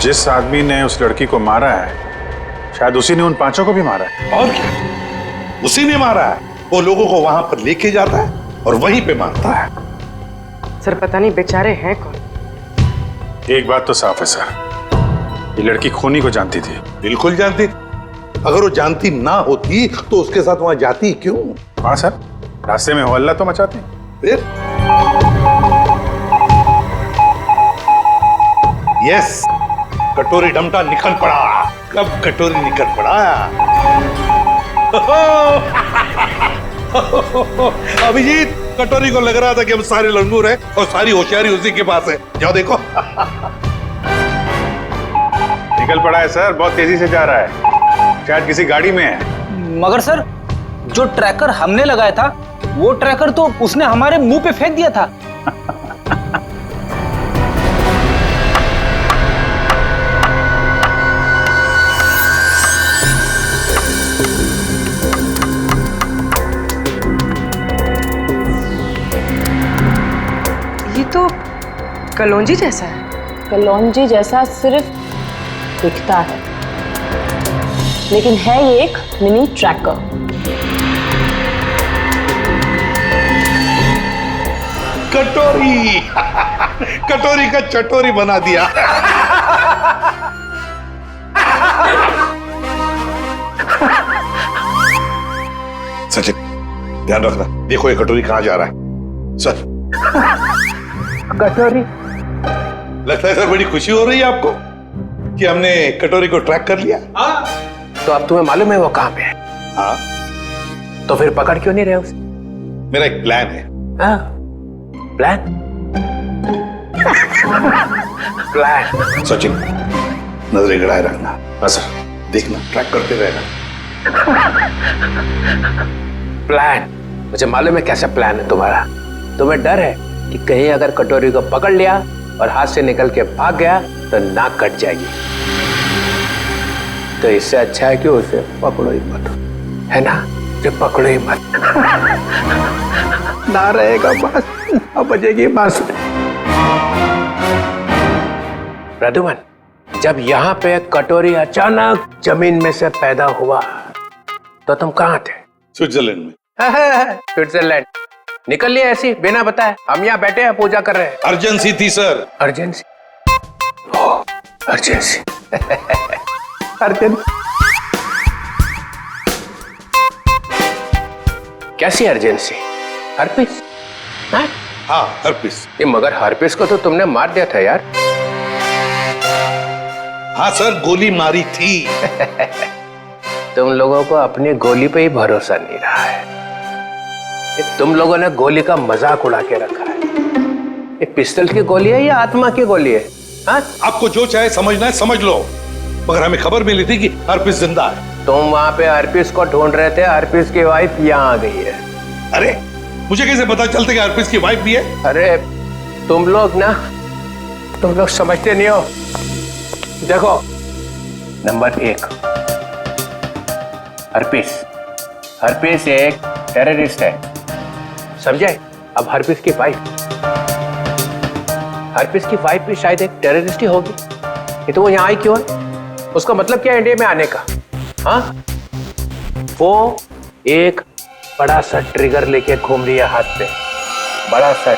जिस आदमी ने उस लड़की को मारा है शायद उसी ने उन पांचों को भी मारा है। और क्या, उसी ने मारा है। वो लोगों को वहां पर लेके जाता है और वहीं पे मारता है। सर पता नहीं बेचारे हैं कौन। एक बात तो साफ है सर, ये लड़की खूनी को जानती थी। बिल्कुल जानती। अगर वो जानती ना होती तो उसके साथ वहां जाती क्यों? हाँ सर, रास्ते में हो हल्ला तो मचाती। फिर यस, कटोरी डमटा निकल पड़ा। कब कटोरी निकल पड़ा? अभिजीत, कटोरी को लग रहा था कि हम सारे लंगूर हैं और सारी होशियारी उसी के पास है। जाओ देखो। निकल पड़ा है सर, बहुत तेजी से जा रहा है, शायद किसी गाड़ी में है। मगर सर, जो ट्रैकर हमने लगाया था वो ट्रैकर तो उसने हमारे मुंह पे फेंक दिया था। ये तो कलौंजी जैसा है। कलौंजी जैसा सिर्फ दिखता है, लेकिन है ये एक मिनी ट्रैकर। कटोरी कटोरी का चटोरी बना दिया। सचिन, ध्यान रखना, देखो ये कटोरी कहां जा रहा है। सर, कटोरी? लगता है सर बड़ी खुशी हो रही है आपको कि हमने कटोरी को ट्रैक कर लिया। तो अब तुम्हें मालूम है वो कहां पे है? हाँ, तो फिर पकड़ क्यों नहीं रहे उसे? मेरा एक प्लान है। हाँ, प्लान? प्लान? सचिन, नजरें गड़ाए रखना। हाँ सर। देखना, ट्रैक करते रहना। प्लान? मुझे मालूम है कैसा प्लान है तुम्हारा। तुम्हें डर है कि कहीं अगर कटोरी को पकड़ लिया और हाथ से निकल के भाग गया तो नाक कट जाएगी। तो इससे अच्छा है कि उसे पकड़ो ही मत, है ना? जो पकड़ो ही मत। ना रहेगा बांस, ना बजेगी बांसुरी। प्रद्युमन, जब यहाँ पे कटोरी अचानक जमीन में से पैदा हुआ तो तुम कहाँ थे? स्विट्जरलैंड में। स्विट्जरलैंड निकल लिया ऐसी बिना बताए? हम यहाँ बैठे हैं, पूजा कर रहे हैं। अर्जेंसी थी सर। अर्जेंसी? ओह, अर्जेंसी। अर्जेंसी? कैसी अर्जेंसी? हर्पिस? हाँ, हर्पिस। ये मगर हर्पिस को तो तुमने मार दिया था यार। हाँ सर, गोली मारी थी। तुम लोगों को अपनी गोली पे ही भरोसा नहीं रहा है। ये तुम लोगों ने गोली का मजाक उड़ा के रखा है। ये पिस्टल की गोली है या आत्मा की गोली है? हाँ? आपको जो चाहे समझना है समझ लो, मगर हमें खबर मिली थी कि हर्पिस जिंदा है। तुम वहां पे हर्पिस को ढूंढ रहे थे, हर्पिस की वाइफ यहाँ आ गई है। अरे, मुझे कैसे पता चलता कि हर्पिस की वाइफ भी है? अरे तुम लोग समझते नहीं हो। देखो, नंबर 1, हर्पिस एक टेररिस्ट है, समझे? अब हर्पिस की वाइफ भी शायद एक टेररिस्ट ही होगी। ये तो वो यहाँ आई क्यों है? उसका मतलब क्या है इंडिया में आने का? हाँ, वो एक बड़ा सा ट्रिगर लेके घूम रही है हाथ पे। बड़ा सा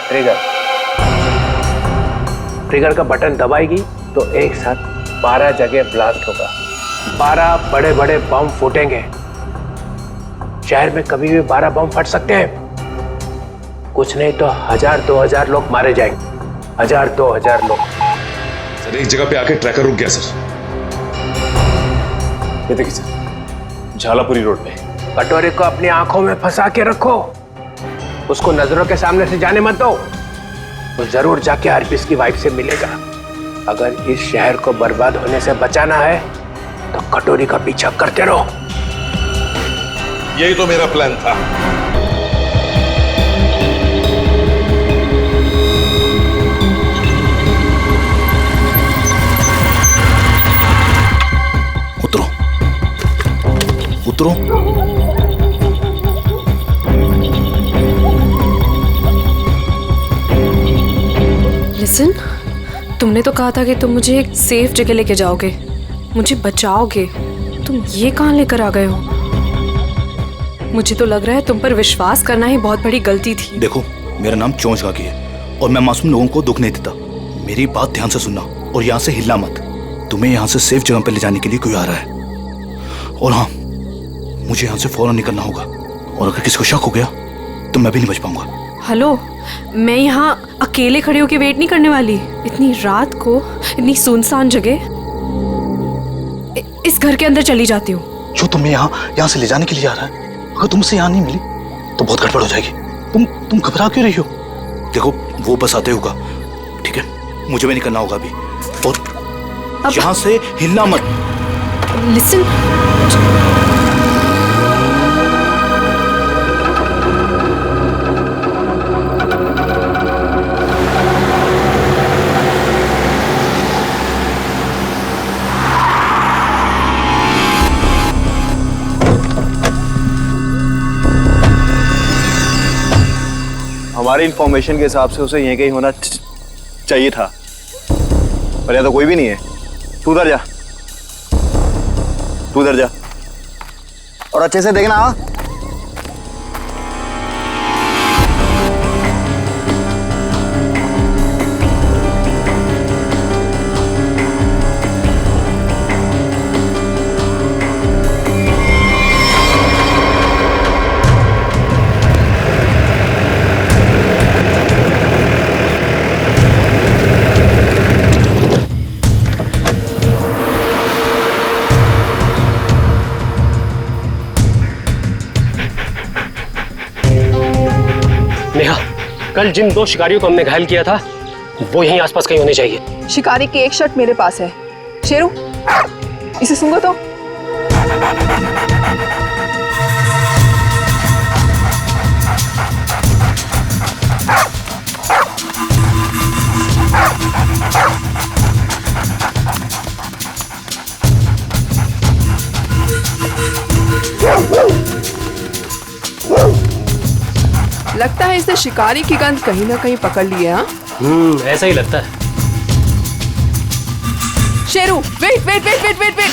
ट्रिगर का बटन दबाएगी तो एक साथ 12 जगह ब्लास्ट होगा। 12 बड़े बड़े बम फूटेंगे। शहर में कभी भी 12 बम फट सकते हैं। कुछ नहीं तो 1000-2000 लोग मारे जाएंगे। 1000-2000 लोग। सर, एक जगह पे आके ट्रैकर रुक गया सर। ये देखिए सर, झालापुरी रोड पे। कटोरी को अपनी आंखों में फंसा के रखो, उसको नजरों के सामने से जाने मत दो। वो जरूर जाके हर्पिस की वाइफ से मिलेगा। अगर इस शहर को बर्बाद होने से बचाना है तो कटोरी का पीछा करते रहो। यही तो मेरा प्लान था। उतरो, उतरो। लिसन, तुमने तो कहा था कि तुम मुझे एक सेफ जगह लेके जाओगे, मुझे बचाओगे। तुम ये कहाँ लेकर आ गए हो? मुझे तो लग रहा है तुम पर विश्वास करना ही बहुत बड़ी गलती थी। देखो, मेरा नाम चोंच गागी है और मैं मासूम लोगों को दुख नहीं देता। मेरी बात ध्यान से सुनना और यहाँ से हिलना मत। तुम्हें यहाँ से सेफ जगह पर ले जाने के लिए कोई आ रहा है। और हाँ, मुझे यहाँ से फौरन निकलना होगा और अगर किसी को शक हो गया तो मैं भी नहीं बच पाऊंगा। हेलो, मैं यहाँ अकेले खड़े होकर वेट नहीं करने वाली। इतनी रात को इतनी सुनसान जगह, इस घर के अंदर चली जाती हूँ। जो तुम्हें यहाँ से ले जाने के लिए आ रहा है, अगर तुमसे यहाँ नहीं मिली तो बहुत गड़बड़ हो जाएगी। तुम घबरा क्यों रही हो? देखो, वो बस आते होगा, ठीक है? मुझे भी निकलना होगा अभी और यहाँ से हिलना मत। लिसन, हमारी इंफॉर्मेशन के हिसाब से उसे यहीं कहीं होना चाहिए था, पर यहाँ तो कोई भी नहीं है। तू उधर जा, तू उधर जा और अच्छे से देखना। हाँ, नेहा, कल जिन 2 शिकारियों को हमने घायल किया था वो यहीं आसपास कहीं होने चाहिए। शिकारी की एक शर्ट मेरे पास है। शेरू, इसे सूंघो तो। लगता है इसने शिकारी की गंध कहीं ना कहीं पकड़ ली है। हाँ, ऐसा ही लगता है। Sheru, wait wait wait wait wait wait.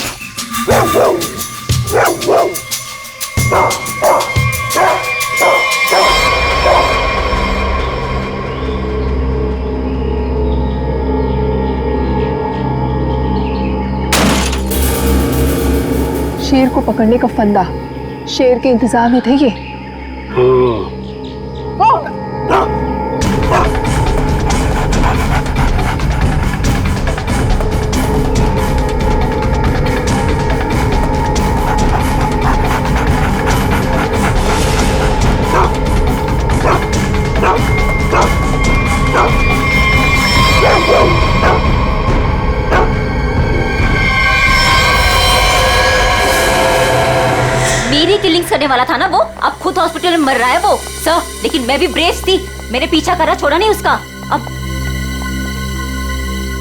शेर को पकड़ने का फंदा शेर के इंतजार में थे ये। मेरी किलिंग करने वाला था ना वो, अब खुद हॉस्पिटल में मर रहा है वो। सर, लेकिन मैं भी ब्रेव थी, मैंने पीछा करा, छोड़ा नहीं उसका। अब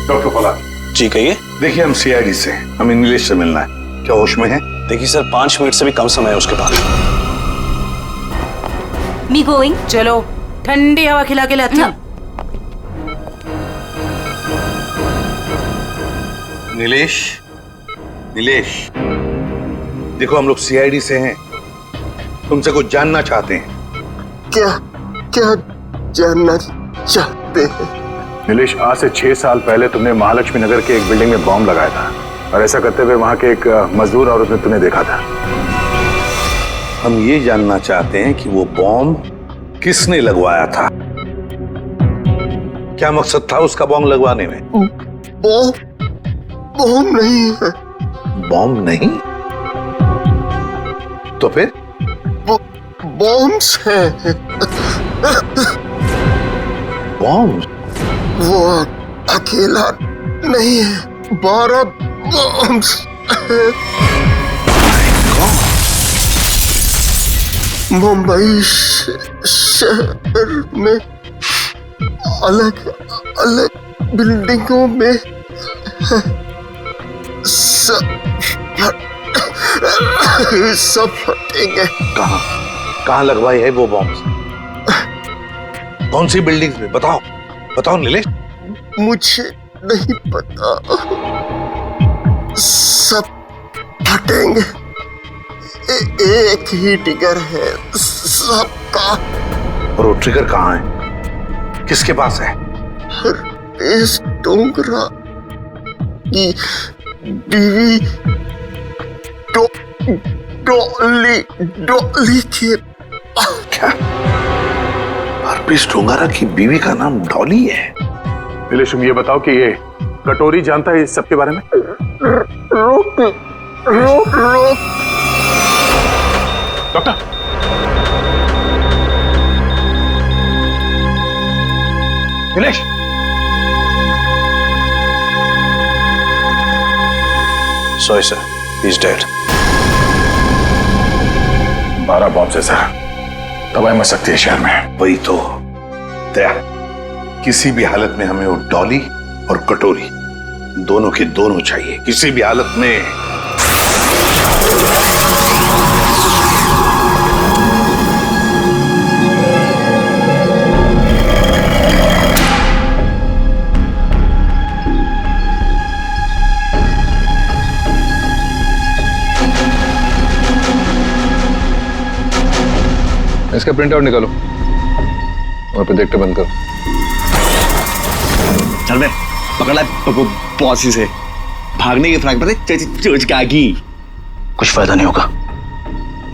डॉक्टर पलाक जी कहिए। देखिए, हम सीआईडी से, हमें नीलेश से मिलना है। क्या होश में है? देखिए सर, 5 मिनट से भी कम समय है उसके पास। Me going. चलो, ठंडी हवा खिला के लाती हूँ। नीलेश, नीलेश, देखो हम लोग सीआईडी से हैं, तुमसे कुछ जानना चाहते हैं। क्या क्या जानना चाहते हैं? नीलेश, आज से 6 साल पहले तुमने महालक्ष्मी नगर के एक बिल्डिंग में बॉम्ब लगाया था और ऐसा करते हुए वहां के एक मजदूर औरत ने तुम्हें देखा था। हम ये जानना चाहते हैं कि वो बॉम्ब किसने लगवाया था, क्या मकसद था उसका बॉम्ब लगवाने में? बॉम्ब नहीं है। बॉम्ब नहीं तो फिर? बॉम्ब्स है। बॉम्ब? वो अकेला नहीं है, 12 बॉम्ब्स है। मुंबई शहर में अलग अलग बिल्डिंगों में सब फटेंगे। कहाँ लगवाई है वो बॉम्ब? कौन सी बिल्डिंग में? बताओ बताओ नीलेश। नहीं पता। सब फटेंगे। एक ही ट्रिगर है सबका। और वो ट्रिगर कहाँ है? किसके पास है? इस डोंगरा की बीवी डॉली के। क्या? हरप्रीत डोंगरा की बीवी का नाम डॉली है? नीलेश, तुम ये बताओ कि ये कटोरी जानता है इस सब के बारे में? रोक रोक रोक। Doctor, Nilesh, sorry sir, he is dead. 12 bomb से सर तबाही मच सकती है शहर में। वही तो दया, किसी भी हालत में हमें वो डॉली और कटोरी दोनों के दोनों चाहिए, किसी भी हालत में। इसका प्रिंट आउट निकालो और प्रोजेक्टर बंद करो। चल बे, पकड़ ला पॉसी से। भागने की फ्रैक पर चोचकागी। कुछ फायदा नहीं होगा,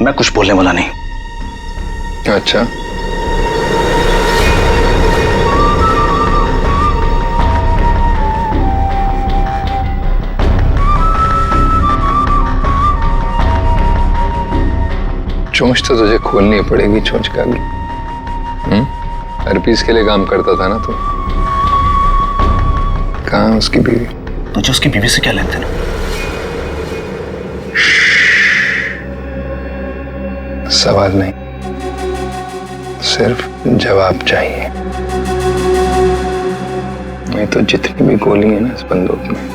मैं कुछ बोलने वाला नहीं। अच्छा, चोंच तो तुझे खोलनी पड़ेगी, चोंच का भी। हरपीस के लिए काम करता था ना तू? कहाँ उसकी बीवी? तुझे उसकी बीवी से क्या लेन देन? सवाल नहीं, सिर्फ जवाब चाहिए। नहीं तो जितनी भी गोली है ना इस बंदूक में,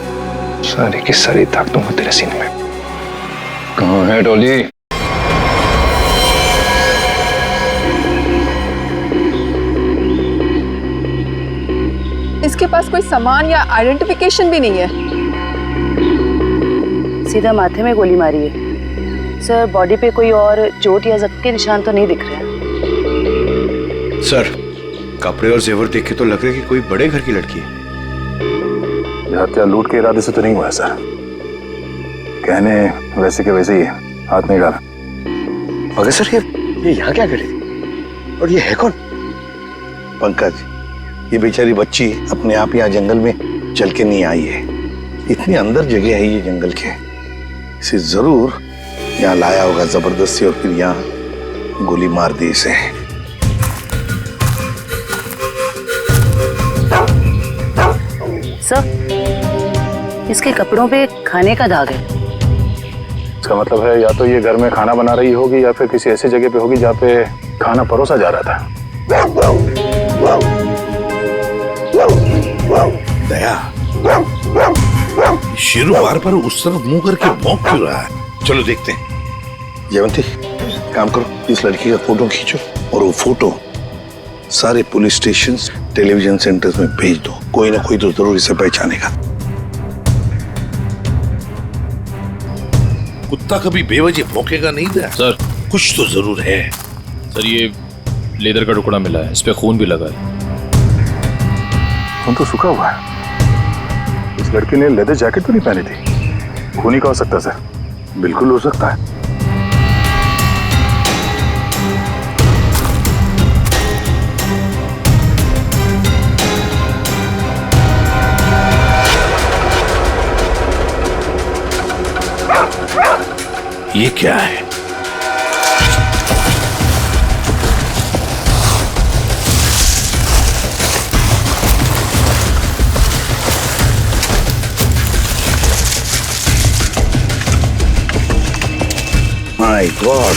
सारी की सारी दाग दूंगा तेरे सीने में। कहाँ है डॉली? इसके पास कोई सामान या आइडेंटिफिकेशन भी नहीं है। सीधा माथे में गोली मारी है सर। बॉडी पे कोई और चोट या जख्म के निशान तो नहीं दिख रहे। सर, कपड़े और जेवर देख के तो लग रहा है कि कोई बड़े घर की लड़की है। हत्या लूट के इरादे से तो नहीं हुआ सर। कहने वैसे के वैसे ही है, हाथ नहीं डाला। मगर सर ये यहाँ क्या करे? और ये है कौन? पंकज, ये बेचारी बच्ची अपने आप यहाँ जंगल में चल के नहीं आई है। इतनी अंदर जगह है ये जंगल के, इसे जरूर यहाँ लाया होगा जबरदस्ती और फिर यहाँ गोली मार दी इसे। सर, इसके कपड़ों पे खाने का दाग है। इसका मतलब है या तो ये घर में खाना बना रही होगी या फिर किसी ऐसी जगह पे होगी जहाँ पे खाना परोसा जा रहा था। दया, शेरू बार बार उस तरफ मुंह करके भौंक क्यों रहा है? चलो देखते हैं। जयवंती, काम करो, इस लड़की का फोटो खींचो और वो फोटो सारे पुलिस स्टेशन, टेलीविजन सेंटर्स में भेज दो। कोई ना कोई तो जरूर इसे पहचानेगा। कुत्ता कभी बेवजह भौंकेगा नहीं दया। सर, कुछ तो जरूर है। सर, ये लेदर का टुकड़ा मिला है, इस पे खून भी लगा है। खून तो सूखा हुआ है। इस लड़की ने लेदर जैकेट तो नहीं पहनी थी। खून ही का हो सकता सर? बिल्कुल हो सकता है। ये क्या है? माय गॉड,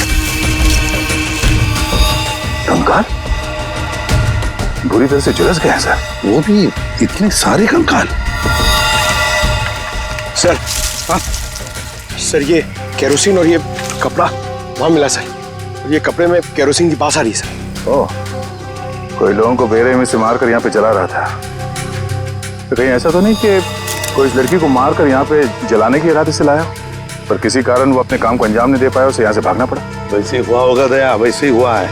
कंकाल बुरी तरह से झुलस गए हैं सर। वो भी इतने सारे कंकाल। सर, हाँ सर, ये केरोसिन और ये कपड़ा वहां मिला सर। ये कपड़े में केरोसिन की बास आ रही है सर। ओह, कोई लोगों को बेरहमी से मारकर यहाँ पे जला रहा था। तो कहीं ऐसा तो नहीं कि कोई इस लड़की को मार कर यहाँ पे जलाने के इरादे से लाया, पर किसी कारण वो अपने काम को अंजाम नहीं दे पाया, उसे यहाँ से भागना पड़ा? वैसे ही हुआ होगा दया, वैसे ही हुआ है।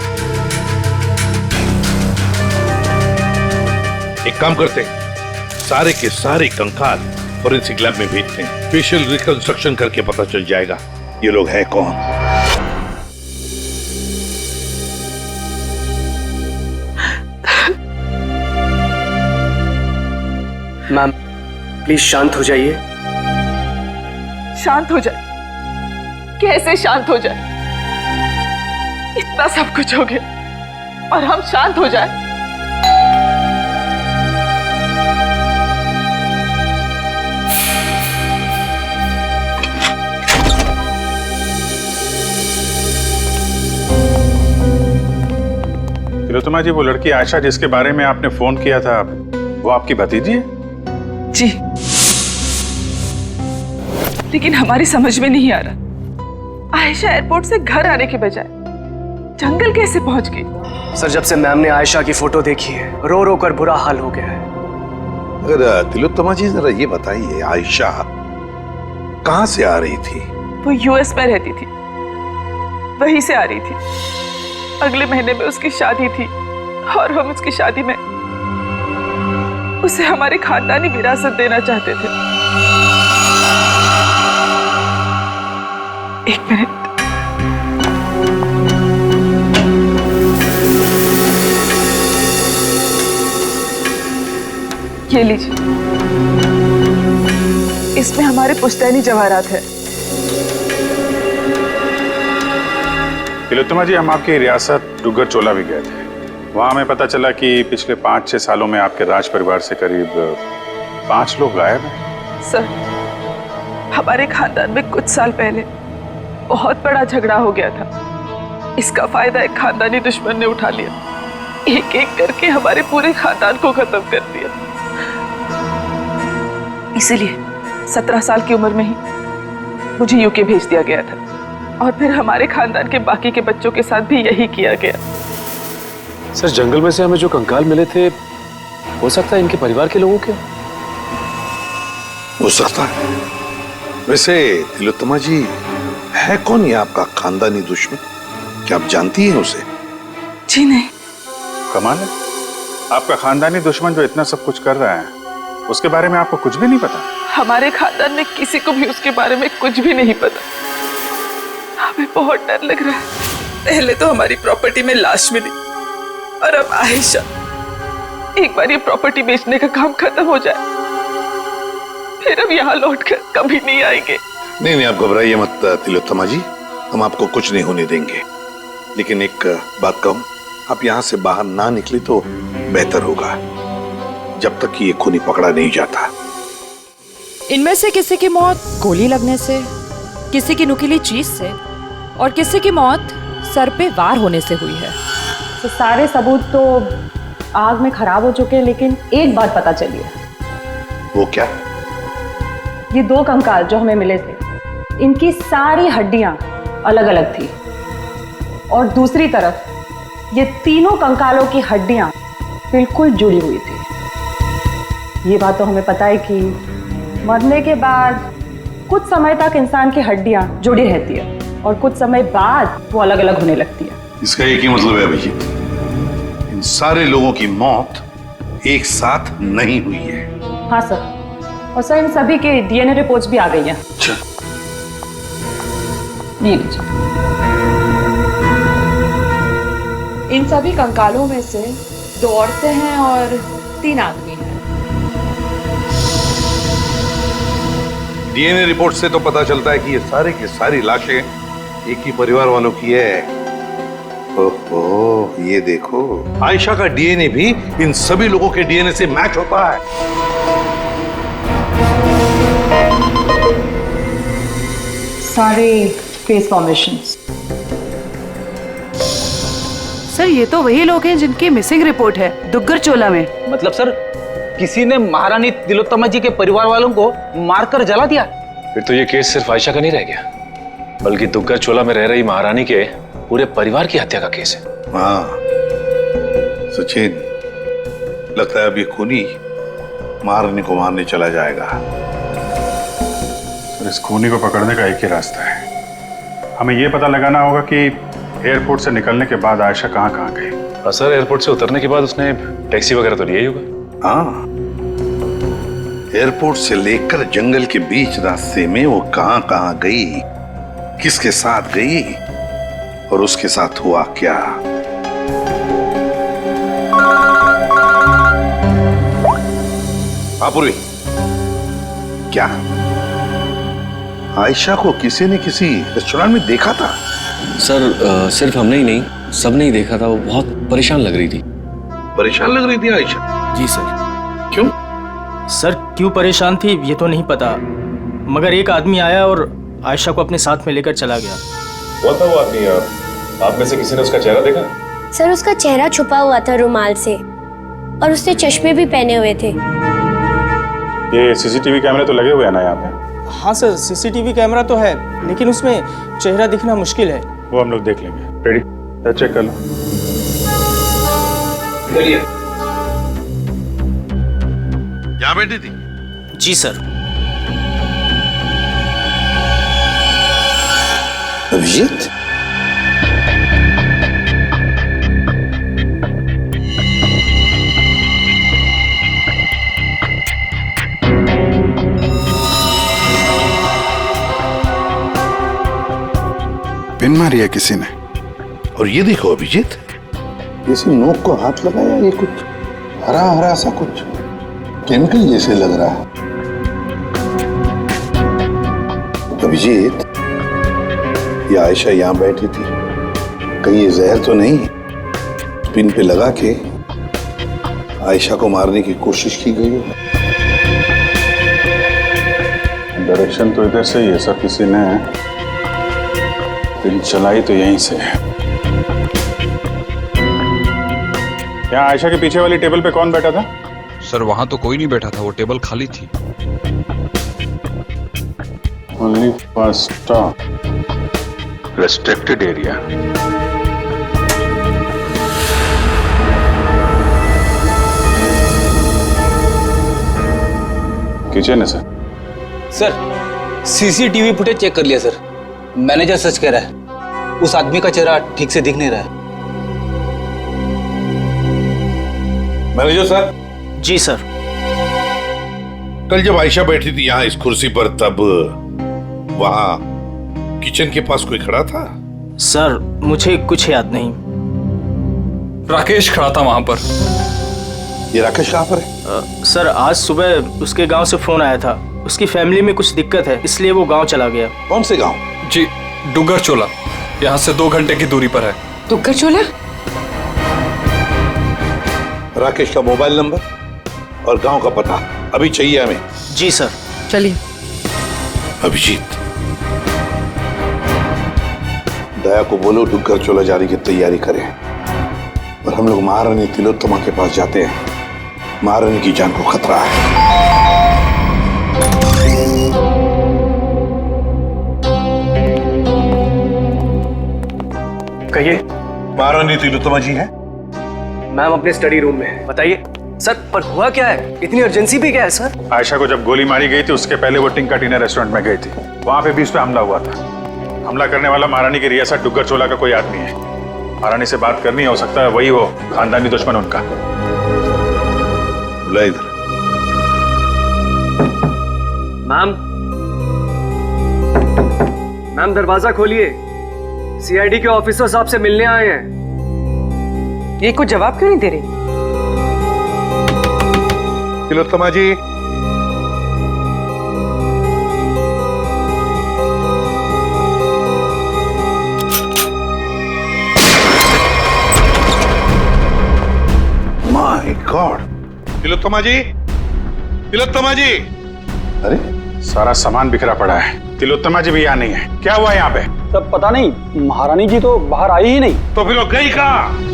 एक काम करते हैं, सारे के सारे कंकाल फोरेंसिक लैब में भेजते हैं, फेशियल रिकंस्ट्रक्शन करके पता चल जाएगा ये लोग हैं कौन। मैम प्लीज शांत हो जाइए। शांत हो जाए? कैसे शांत हो जाए? इतना सब कुछ हो गया और हम शांत हो जाए? तिलोत्तमा जी, वो लड़की आयशा जिसके बारे में आपने फोन किया था, वो आपकी भतीजी है? जी, लेकिन हमारी समझ में नहीं आ रहा, आयशा एयरपोर्ट से घर आने के बजाय जंगल कैसे पहुंच गई? सर, जब से मैम ने आयशा की फोटो देखी है, रो रो कर बुरा हाल हो गया है। अगर तिलोत्तमा जी जरा ये बताइए, आयशा कहां से आ रही थी? वो यूएस में रहती थी, वहीं से आ रही थी। अगले महीने में उसकी शादी थी और हम उसकी शादी में उसे हमारे खानदानी विरासत देना चाहते थे। एक मिनट, ये लीजिए, इसमें हमारे पुश्तैनी जवाहरात है। तिलोत्तमा जी, हम आपकी रियासत डुग्गर चोला भी गए थे। वहां हमें पता चला कि पिछले 5-6 सालों में आपके राज परिवार से करीब 5 लोग गायब हैं। सर, हमारे खानदान में कुछ साल पहले बहुत बड़ा झगड़ा हो गया था। इसका फायदा एक खानदानी दुश्मन ने उठा लिया, एक एक करके हमारे पूरे खानदान को खत्म कर दिया। इसीलिए 17 साल की उम्र में ही मुझे यूके भेज दिया गया था और फिर हमारे खानदान के बाकी के बच्चों के साथ भी यही किया गया। सर, जंगल में से हमें जो कंकाल मिले थे, हो सकता है इनके परिवार के लोगों के? हो सकता है। वैसे तिलोत्तमा जी, है कौन ये आपका खानदानी दुश्मन? क्या आप जानती हैं उसे? जी नहीं। कमाल है, आपका खानदानी दुश्मन जो इतना सब कुछ कर रहा है, उसके बारे में आपको कुछ भी नहीं पता? हमारे खानदान में किसी को भी उसके बारे में कुछ भी नहीं पता। हमें बहुत डर लग रहा है। पहले तो हमारी प्रॉपर्टी में लाश मिली और अब आयशा। एक बार ये प्रॉपर्टी बेचने का काम खत्म हो जाए, फिर हम यहाँ लौटकर कभी नहीं आएंगे। नहीं, आप घबराइए मत तिलोत्तमा जी, हम आपको कुछ नहीं होने देंगे। लेकिन एक बात कहूं, आप यहाँ से बाहर ना निकले तो बेहतर होगा, जब तक कि ये खूनी पकड़ा नहीं जाता। इनमें से किसी की मौत गोली लगने से, किसी की नुकीली चीज से और किसी की मौत सर पे वार होने से हुई है। तो सारे सबूत तो आग में खराब हो चुके हैं, लेकिन एक बात पता चली है। वो क्या? ये 2 कंकाल जो हमें मिले थे, इनकी सारी हड्डियां अलग अलग थी और दूसरी तरफ ये तीनों कंकालों की हड्डियां बिल्कुल जुड़ी हुई थी। ये बात तो हमें पता है कि मरने के बाद कुछ समय तक इंसान की हड्डियां जुड़ी रहती है और कुछ समय बाद वो अलग अलग होने लगती है। इसका एक ही मतलब है अभिजीत, इन सारे लोगों की मौत एक साथ नहीं हुई है। हाँ सर, और सर इन सभी के डीएनए रिपोर्ट्स भी आ गई हैं। अच्छा, ये लीजिए। इन सभी कंकालों में से 2 औरतें हैं और 3 आदमी हैं। डीएनए रिपोर्ट से तो पता चलता है कि ये सारे की सारी लाशें एक ही परिवार वालों की है। ओहो, ये देखो, आयशा का डीएनए भी इन सभी लोगों के डीएनए से मैच होता है। सारे फेस फॉर्मेशंस। सर, ये तो वही लोग हैं जिनकी मिसिंग रिपोर्ट है दुग्गर चोला में। मतलब सर, किसी ने महारानी तिलोत्तमा जी के परिवार वालों को मारकर जला दिया? फिर तो ये केस सिर्फ आयशा का नहीं रह गया, बल्कि दुग्गर चोला में रह रही महारानी के पूरे परिवार की हत्या का केस है। हाँ सचिन, लगता है अब ये खूनी मारने को मारने चला जाएगा। सर, इस खूनी को पकड़ने का एक ही रास्ता है। हमें यह पता लगाना होगा कि एयरपोर्ट से निकलने के बाद आयशा कहाँ कहाँ गई। सर, एयरपोर्ट से उतरने के बाद उसने टैक्सी वगैरह तो लिया ही होगा। हाँ, एयरपोर्ट से लेकर जंगल के बीच रास्ते में वो कहाँ कहाँ गई, किसके साथ गई और उसके साथ हुआ क्या। पूर्वी, क्या आयशा को किसी ने किसी रेस्टोरेंट में देखा था? सर, सिर्फ हमने ही नहीं, सबने ही देखा था। वो बहुत परेशान लग रही थी। परेशान लग रही थी आयशा? जी सर। क्यों? सर, क्यों परेशान थी ये तो नहीं पता, मगर एक आदमी आया और आयशा को अपने साथ में लेकर चला गया। वो था वो आदमी। आप में से किसी ने उसका चेहरा देखा? सर, उसका चेहरा छुपा हुआ था रुमाल से और उसने चश्मे भी पहने हुए थे। ये सीसीटीवी कैमरे तो लगे हुए हैं ना यहाँ पे? हाँ सर, सीसीटीवी कैमरा तो है, लेकिन उसमें चेहरा दिखना मुश्किल है। वो हम लोग देख लेंगे। रेडी? चेक कर लो। यहाँ बैठी थी? जी सर। अभिजीत? पिन मारी है किसी ने। और ये देखो अभिजीत, किसी नोक को हाथ लगाया, ये कुछ हरा हरा सा कुछ केमिकल जैसे लग रहा है। अभिजीत, ये आयशा यहाँ बैठी थी, कहीं ये जहर तो नहीं पिन पे लगा के आयशा को मारने की कोशिश की गई है? डायरेक्शन तो इधर से ही है सर, किसी ने पिन चलाई तो यहीं से है। यहाँ आयशा के पीछे वाली टेबल पे कौन बैठा था? सर, वहां तो कोई नहीं बैठा था, वो टेबल खाली थी। Only first stop restricted area. Kitchen है sir. Sir, CCTV footage check कर लिया सर। मैनेजर सच कह रहा है, उस आदमी का चेहरा ठीक से दिख नहीं रहा है। Manager sir. जी सर। कल जब आयशा बैठी थी यहाँ इस कुर्सी पर, तब वहां किचन के पास कोई खड़ा था? सर, मुझे कुछ याद नहीं। राकेश खड़ा था वहां पर। ये राकेश कहाँ पर है? सर, आज सुबह उसके गांव से फोन आया था, उसकी फैमिली में कुछ दिक्कत है, इसलिए वो गांव चला गया। कौन से गांव? जी, डुगर चोला, यहाँ से 2 घंटे की दूरी पर है। डुगर चोला? राकेश का मोबाइल नंबर और गांव का पता अभी चाहिए हमें। जी सर। चलिए। अभिजीत, दया को बोलो डुगर चोला जाने की तैयारी करें और हम लोग महारानी तिलोत्तमा के पास जाते हैं। महारानी की जान को खतरा है। कहिए। महारानी तिलोत्तमा जी हैं? मैम अपने स्टडी रूम में है। बताइए सर, पर हुआ क्या है? इतनी अर्जेंसी भी क्या है सर? आयशा को जब गोली मारी गई थी उसके पहले वो टिंका टीना रेस्टोरेंट में गई थी, वहां पे भी उस पे हमला हुआ था। हमला करने वाला महारानी की रियासत डुगर चोला का कोई आदमी है। महारानी से बात करनी हो सकता है वही हो खानदानी दुश्मन उनका। बुला इधर। मैम दरवाजा खोलिए, सीआईडी के ऑफिसर साहब से मिलने आए हैं। ये कुछ जवाब क्यों नहीं दे रही? तिलोत्तमा जी, माय गॉड। तिलोत्तमा जी, तिलोत्तमा जी। अरे, सारा सामान बिखरा पड़ा है, तिलोत्तमा जी भी यहाँ नहीं है। क्या हुआ यहाँ पे? तब पता नहीं, महारानी जी तो बाहर आई ही नहीं। तो फिर वो गई कहाँ?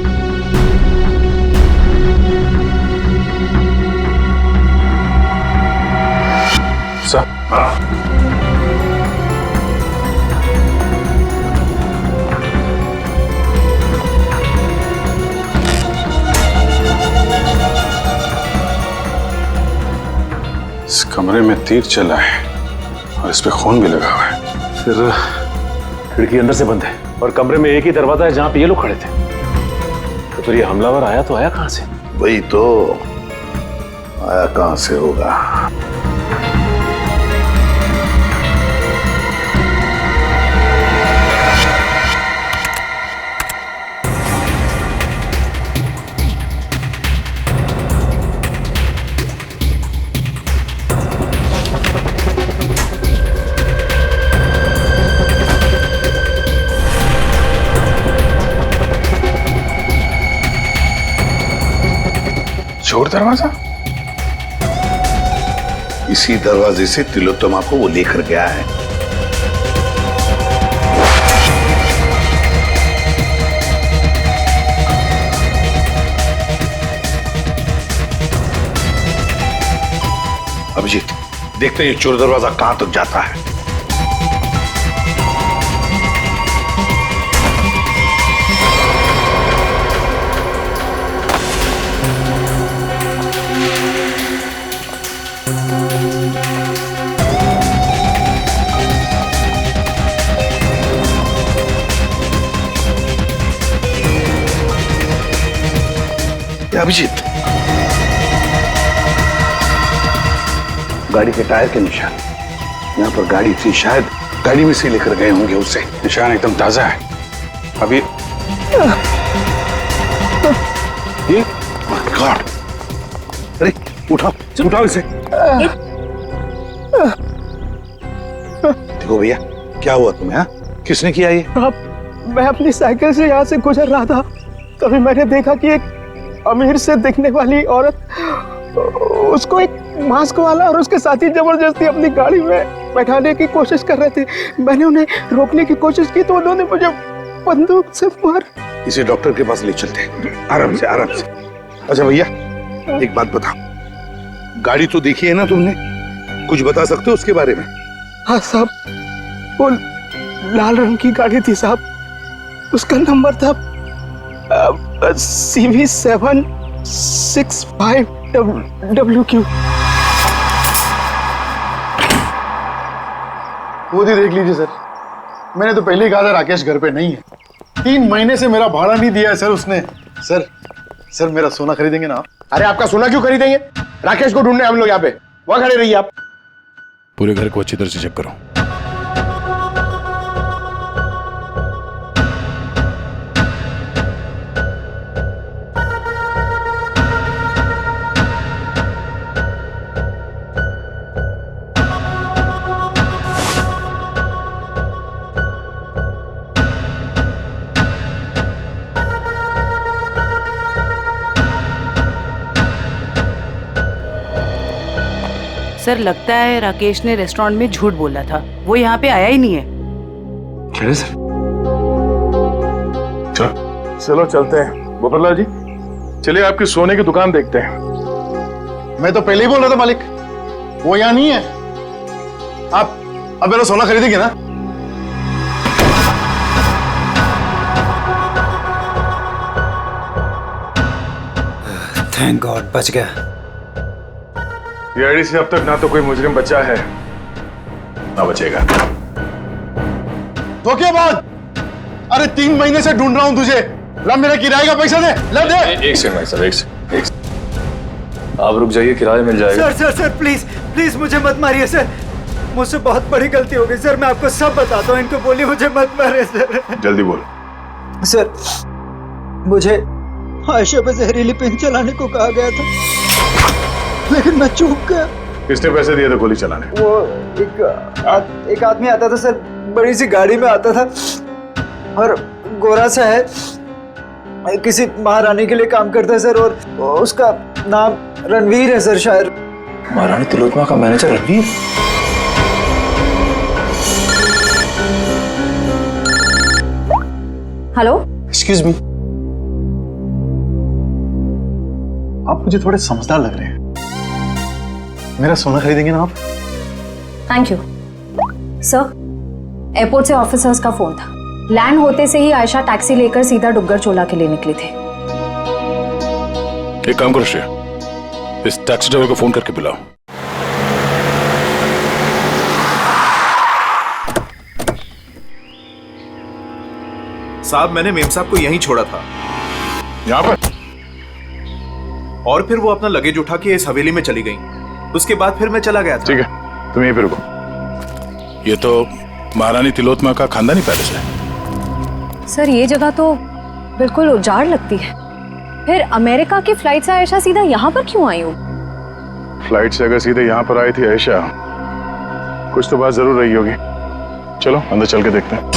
कमरे में तीर चला है और इस पे खून भी लगा हुआ है। फिर खिड़की अंदर से बंद है और कमरे में एक ही दरवाजा है जहां पे ये लोग खड़े थे। तो फिर ये हमलावर आया तो आया कहां से? वही तो, आया कहां से होगा? चोर दरवाजा? इसी दरवाजे से तिलोत्तमा को वो लेकर गया है। अभिजीत, देखते हैं ये चोर दरवाजा कहां तक जाता है। अभिजीत, गाड़ी के टायर के निशान यहाँ पर गाड़ी थी, शायद गाड़ी में से लेकर गए होंगे उसे। निशान एकदम ताजा है। अभी ये गॉड, अरे उठाओ उठाओ इसे। देखो भैया, क्या हुआ तुम्हें? हाँ, किसने किया ये? मैं अपनी साइकिल से यहाँ से गुजर रहा था, तभी मैंने देखा कि एक अमीर से दिखने वाली औरत उसको एक मास्क वाला और उसके साथी जबरदस्ती अपनी गाड़ी में बैठाने की कोशिश कर रहे थे। मैंने उन्हें रोकने की कोशिश की तो उन्होंने मुझे बंदूक से मार। इसे डॉक्टर के पास ले चलते हैं, आराम से आराम से। अच्छा भैया, एक बात बताओ, गाड़ी तो देखी है ना तुमने, कुछ बता सकते हो उसके बारे में? हाँ साहब, वो लाल रंग की गाड़ी थी साहब, उसका नंबर था CV765WQ। खुद ही देख लीजिए सर, मैंने तो पहले ही कहा था राकेश घर पे नहीं है। 3 महीने से मेरा भाड़ा नहीं दिया है सर उसने। सर मेरा सोना खरीदेंगे ना आप? अरे आपका सोना क्यों खरीदेंगे? राकेश को ढूंढने हम लोग यहाँ पे, वहां खड़े रहिए आप। पूरे घर को अच्छी तरह से चेक करो। सर, लगता है राकेश ने रेस्टोरेंट में झूठ बोला था, वो यहाँ पे आया ही नहीं है। क्या है सर? चलो चलते हैं गोपाललाल जी, चलिए आपकी सोने की दुकान देखते हैं। मैं तो पहले ही बोल रहा था मालिक, वो यहाँ नहीं है। आप अब मेरा सोना खरीदेंगे ना? थैंक गॉड, बच गया। ये आईडी से अब तक ना तो कोई मुजरिम बचा है ना बचेगा। तो क्या बात? अरे 3 महीने से ढूंढ रहा हूं तुझे। ला मेरा किराए का पैसा दे, ला दे। एक सेकंड भाई साहब, एक सेकंड। आप रुक जाइए, किराया मिल जाएगा। सर प्लीज प्लीज मुझे मत मारिए सर, मुझसे बहुत बड़ी गलती हो गई सर, मैं आपको सब बताता हूँ। इनको बोलिए मुझे मत मारे सर। जल्दी बोल। सर, मुझे आयशा पे जहरीली पेन चलाने को कहा गया था, लेकिन मैं चूक गया। किसने पैसे दिए थे गोली चलाने? वो एक आदमी आता था सर, बड़ी सी गाड़ी में आता था और गोरा सा है, किसी महारानी के लिए काम करता है सर, और उसका नाम रणवीर है सर शायद। महारानी तिलोत्तमा का manager Ranveer? Hello, excuse me, आप मुझे थोड़े समझदार लग रहे हैं। मेरा सोना खरीदेंगे ना आप? Thank you sir. एयरपोर्ट से ऑफिसर्स का फोन था, लैंड होते से ही आयशा टैक्सी लेकर सीधा डुग्गर चोला के लिए निकली थी। एक काम करो श्रेया, इस टैक्सी ड्राइवर को फोन करके बुलाओ। साहब मैंने मेम साहब को यहीं छोड़ा था। यहाँ पर? और फिर वो अपना लगेज उठा के इस हवेली में चली गई। उसके बाद फिर मैं चला गया था। ठीक है, तुम यहीं पे रुको। ये तो महारानी तिलोत्तमा का खानदानी पैलेस है। सर ये जगह तो बिल्कुल उजाड़ लगती है। फिर अमेरिका की फ्लाइट से आयशा सीधा यहाँ पर क्यों आई हूँ? फ्लाइट से अगर सीधे यहाँ पर आई थी आयशा, कुछ तो बात जरूर रही होगी। चलो अंदर चल के देखते हैं।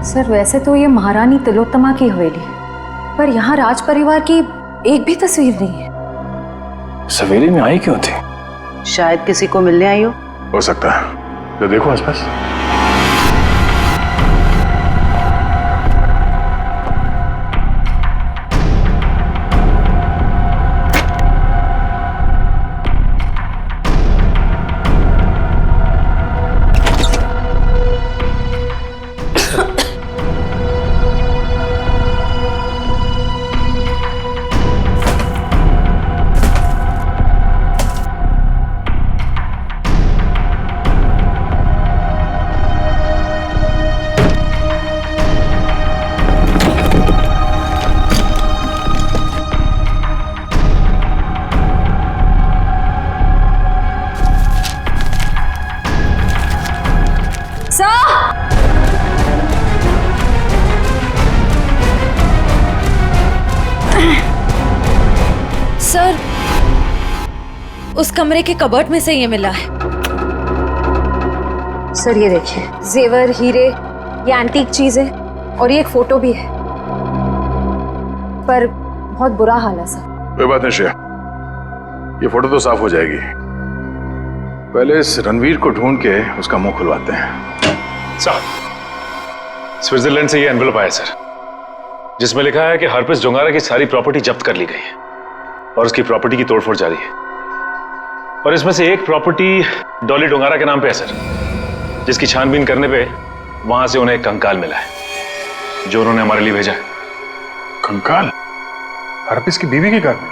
सर वैसे तो ये महारानी तिलोत्तमा की हवेली है, पर यहाँ राज परिवार की एक भी तस्वीर नहीं है। इस हवेली में आई क्यों थी? शायद किसी को मिलने आई हो सकता है। तो देखो आसपास। सर उस कमरे के कबर्ड में से ये मिला है। सर ये देखिए, जेवर, हीरे, ये एंटीक चीज है और ये एक फोटो भी है, पर बहुत बुरा हाल है सर। कोई बात नहीं श्रेया, ये फोटो तो साफ हो जाएगी। पहले इस रणवीर को ढूंढ के उसका मुंह खुलवाते हैं। सर, स्विट्जरलैंड से ये एनवेलप आया सर, जिसमें लिखा है कि हरप्रीत डोंगारा की सारी प्रॉपर्टी जब्त कर ली गई है और उसकी प्रॉपर्टी की तोड़फोड़ जारी है। और इसमें से एक प्रॉपर्टी डॉली डोंगारा के नाम पे है सर, जिसकी छानबीन करने पे वहां से उन्हें एक कंकाल मिला है, जो उन्होंने हमारे लिए भेजा है। कंकाल? हरप्रीत की बीवी की कार में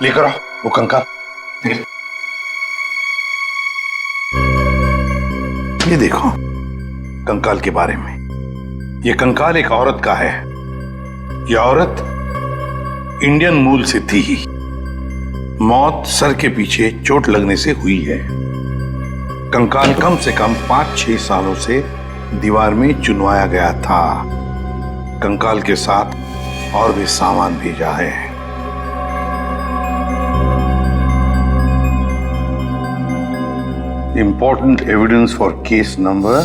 लेकर आओ वो कंकाल। ये देखो कंकाल के बारे में। ये कंकाल एक औरत का है। ये औरत इंडियन मूल से थी ही। मौत सर के पीछे चोट लगने से हुई है। कंकाल कम से कम 5-6 सालों से दीवार में चुनवाया गया था। कंकाल के साथ और भी सामान भेजा है। Important evidence for case number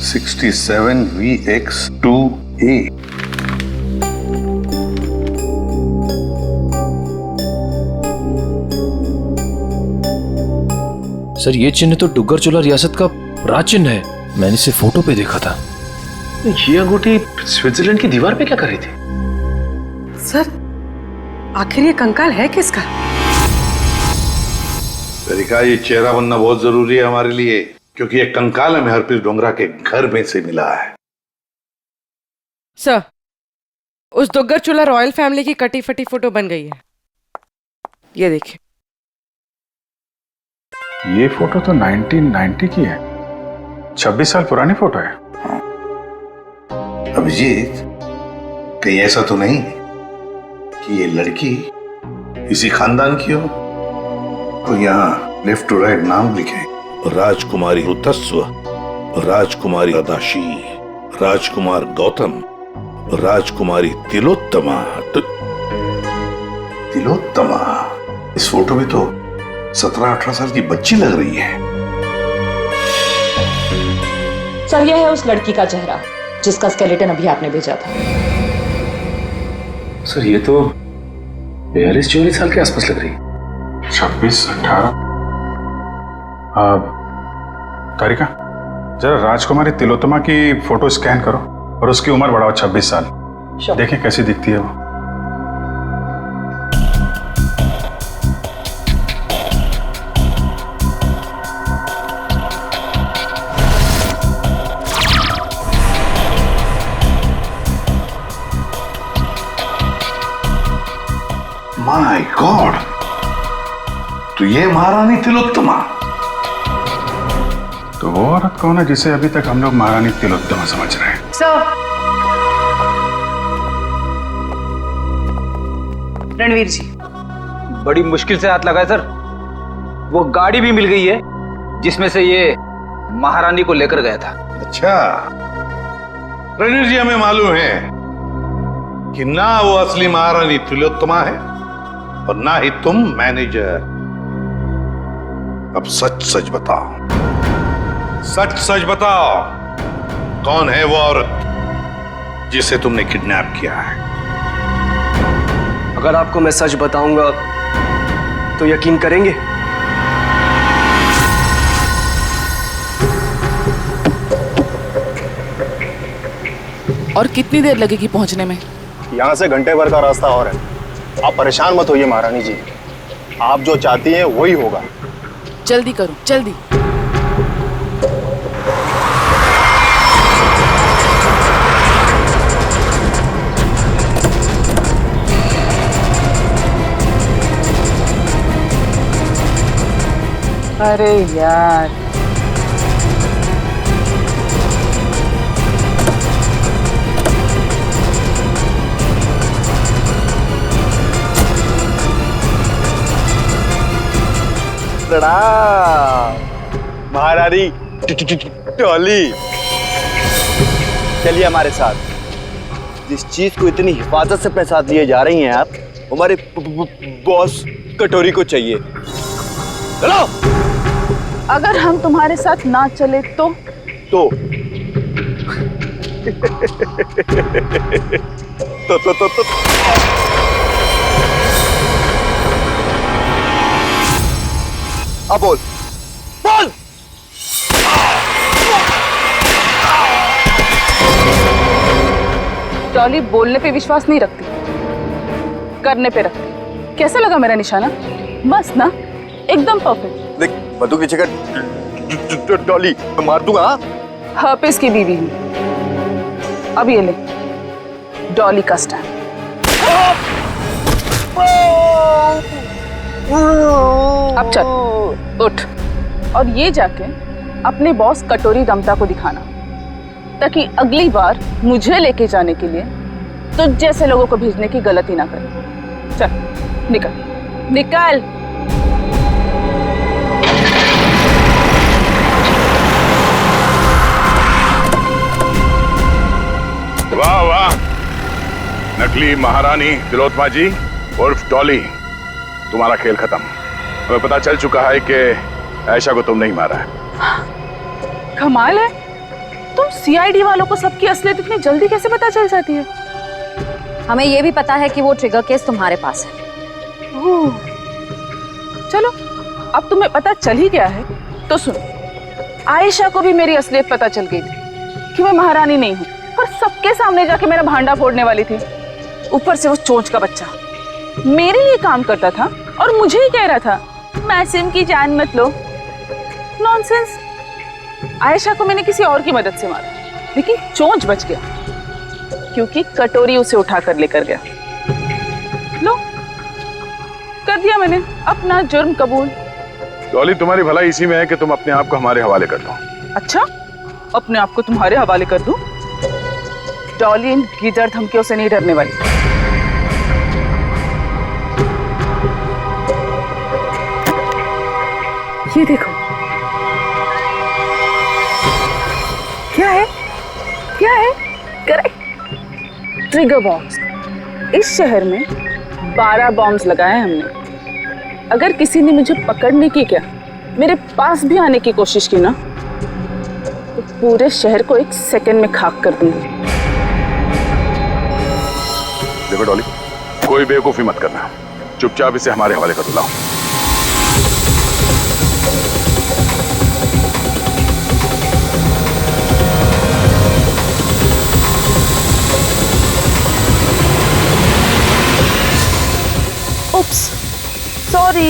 67VX2A. Sir ये चिन्ह तो डुग्गर चोला रियासत का राज चिन्ह है। मैंने इसे फोटो पे देखा था। ये अंगूठी स्विट्जरलैंड की दीवार पे क्या कर रही थी? सर आखिर ये कंकाल है किसका? तरीका, ये चेहरा बनना बहुत जरूरी है हमारे लिए, क्योंकि ये कंकाल हमें हरप्रीत डोंगरा के घर में से मिला है। सर उस दुग्गर चोला रॉयल फैमिली की कटी फटी फोटो बन गई है। ये देखिए। ये फोटो तो 1990 की है। 26 साल पुरानी फोटो है। अभिजीत, कहीं ऐसा तो नहीं कि ये लड़की इसी खानदान की हो? तो यहाँ लेफ्ट टू राइट नाम लिखे, राजकुमारी ऋतस्व, राजकुमारी अदाशी, राजकुमार गौतम, राजकुमारी तिलोत्तमा। तिलोत्तमा? इस फोटो में तो 17-18 साल की बच्ची लग रही है। सर यह है उस लड़की का चेहरा जिसका स्केलेटन अभी आपने भेजा था। सर ये तो 42-44 साल के आसपास लग रही है। 26-18। तारिका, जरा राजकुमारी तिलोत्तमा की फोटो स्कैन करो और उसकी उम्र बढ़ाओ 26 साल। देखें कैसी दिखती है वो। गॉड, तो ये महारानी तिलोत्तमा। तो वो औरत कौन है जिसे अभी तक हम लोग महारानी तिलोत्तमा समझ रहे हैं? सर, रणवीर जी। बड़ी मुश्किल से हाथ लगा है सर। वो गाड़ी भी मिल गई है जिसमें से ये महारानी को लेकर गया था। अच्छा रणवीर जी, हमें मालूम है कि ना वो असली महारानी तिलोत्तमा है और ना ही तुम मैनेजर। अब सच सच बताओ, सच सच बताओ, कौन है वो औरत जिसे तुमने किडनैप किया है? अगर आपको मैं सच बताऊंगा तो यकीन करेंगे? और कितनी देर लगेगी पहुंचने में? यहाँ से घंटे भर का रास्ता और है। आप परेशान मत होइए महारानी जी, आप जो चाहती हैं वही होगा। जल्दी करो, जल्दी। अरे यार, महारानी टॉली, चलिए हमारे साथ। जिस चीज को इतनी हिफाजत से अपने साथ लिए जा रही हैं आप, हमारे बॉस कटोरी को चाहिए। चलो। अगर हम तुम्हारे साथ ना चले तो अब बोल बोल। टॉली बोलने पे विश्वास नहीं रखती, करने पे रखती। कैसा लगा मेरा निशाना? बस ना, एकदम परफेक्ट। देख मधु की जगह टॉली मार दूंगा। हर्पिस की बीवी हूँ। अब ये ले डॉली का स्टैंड। अब चल, उठ और ये जाके अपने बॉस कटोरी रमता को दिखाना, ताकि अगली बार मुझे लेके जाने के लिए तो जैसे लोगों को भेजने की गलती ना करे। चल निकल निकल। वाह वाह, नकली महारानी तिलोत्तमा जी उर्फ डॉली, तुम्हारा खेल खत्म। हमें पता चल चुका है कि आयशा को तुमने ही मारा है। कमाल है, तुम सीआईडी वालों को सबकी असलियत इतनी जल्दी कैसे पता चल जाती है? हमें ये भी पता है कि वो ट्रिगर केस तुम्हारे पास है। ओह, चलो अब तुम्हें पता चल ही गया है तो सुनो, आयशा को भी मेरी असलियत पता चल गई थी कि मैं महारानी नहीं हूँ, पर सबके सामने जाके मेरा भांडा फोड़ने वाली थी। ऊपर से वो चोंच का बच्चा मेरे लिए काम करता था और मुझे ही कह रहा था मासूम की जान मत लो। नॉनसेंस। आयशा को मैंने किसी और की मदद से मारा, लेकिन चोंच बच गया क्योंकि कटोरी उसे उठाकर लेकर गया। लो, कर दिया मैंने अपना जुर्म कबूल। डॉली, तुम्हारी भलाई इसी में है कि तुम अपने आप को हमारे हवाले कर दो। अच्छा, अपने आप को तुम्हारे हवाले कर दूं? डॉली इन गीदड़ धमकियों से नहीं डरने वाली। ये देखो, क्या है? क्या है? Correct, trigger bombs. इस शहर में 12 बॉम्ब्स लगाए हमने। अगर किसी ने मुझे पकड़ने की, क्या मेरे पास भी आने की कोशिश की ना, तो पूरे शहर को 1 सेकंड में खाक कर दूंगी। देखो डॉली, कोई बेवकूफी मत करना, चुपचाप इसे हमारे हवाले कर दो। लाओ। Oops, sorry.